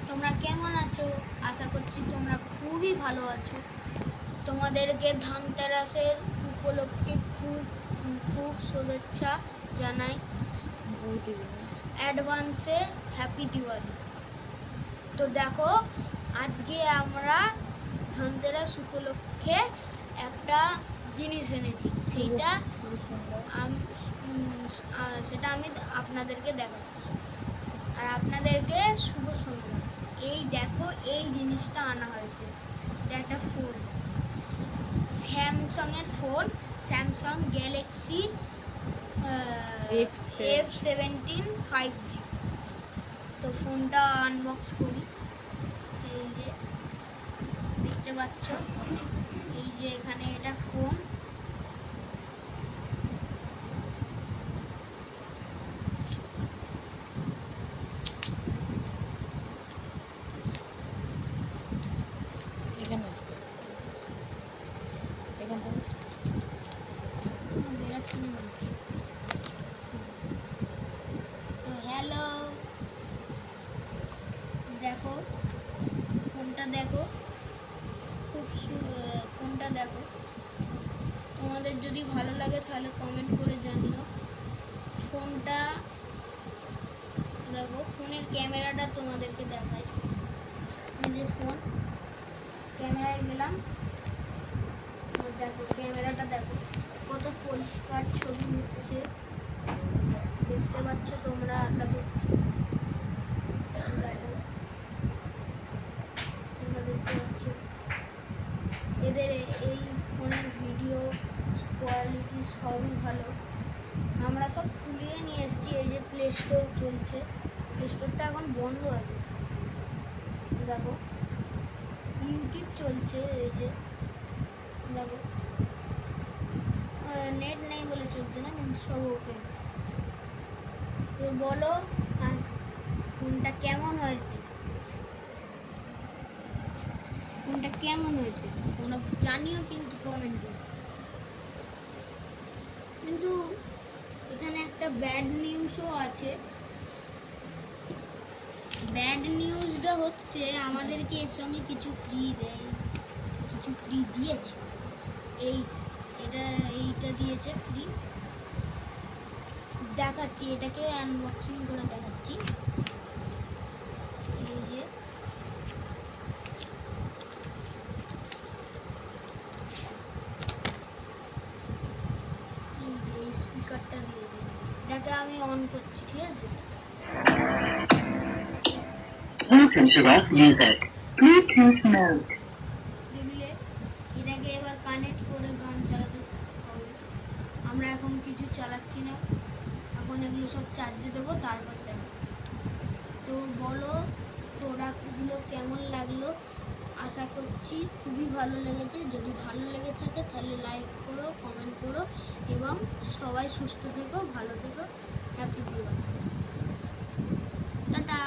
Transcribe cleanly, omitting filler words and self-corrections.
তোমরা কেমন আছো? আশা করছি তোমরা খুবই ভালো আছো। তোমাদেরকে ধনতেরাসের উপলক্ষে খুব খুব শুভেচ্ছা জানাই। অ্যাডভান্সে হ্যাপি দিওয়ালি। তো দেখো, আজকে আমরা ধনতেরাস উপলক্ষে একটা জিনিস এনেছি, সেটা আমি আপনাদেরকে দেখাচ্ছি। আর আপনাদেরকে শুভ সন্ধ্যা। এই দেখো, এই জিনিসটা আনা হয়েছে। এটা একটা ফোন, স্যামসাংয়ের phone, Samsung Galaxy F17 5G। তো ফোনটা আনবক্স করি। এই যে দেখতে পাচ্ছ, এই যে এখানে এটা ফোন। তো হ্যালো, দেখো ফোনটা, দেখো ফোনটা দেখো। তোমাদের যদি ভালো লাগে তাহলে কমেন্ট করে জানিও। ফোনটা দেখো, ফোনের ক্যামেরাটা তোমাদেরকে দেখাই। এই যে ফোন, ক্যামেরায় গেলাম, দেখো ক্যামেরাটা দেখো কত পরিষ্কার ছবি উঠছে, দেখতে পাচ্ছ তোমরা, আশা করছি। তোমরা দেখতে পাচ্ছ এদের এই ফোনের ভিডিও কোয়ালিটি সবই ভালো। আমরা সব খুলিয়ে নিয়ে এসেছি। এই যে প্লে স্টোর চলছে, প্লে স্টোরটা এখন বন্ধ আছে। দেখো ইউটিউব চলছে, এই যে দেখো নেট নেই বলে চলছে না, কিন্তু সব ওপেন। তো বলো ফোনটা কেমন হয়েছে, ফোনটা কেমন হয়েছে তোমরা জানিও কিন্তু কমেন্টে। কিন্তু এখানে একটা ব্যাড নিউজও আছে। ব্যাড নিউজটা হচ্ছে আমাদেরকে এর সঙ্গে কিছু ফ্রি দেয়, কিছু ফ্রি দিয়েছে। এইটা দিয়েছে ফ্রি। দেখাচ্ছি, এটাকে আনবক্সিং করে দেখাচ্ছি। এই যে স্পিকারটা দিয়েছে, এটাকে আমি অন করছি, ঠিক আছে? দেখলে এটাকে এবার কানেক্ট করে গান চালাতে হবে। আমরা এখন কিছু চালাচ্ছি না, এখন এগুলো সব চার্জে দেবো, তারপর চালাবো। তো বলো প্রোডাক্টগুলো কেমন লাগলো। আশা করছি খুবই ভালো লেগেছে। যদি ভালো লেগে থাকে তাহলে লাইক করো, কমেন্ট করো, এবং সবাই সুস্থ থেকো, ভালো থেকো। হ্যাপি দিওয়ালি। টাটা।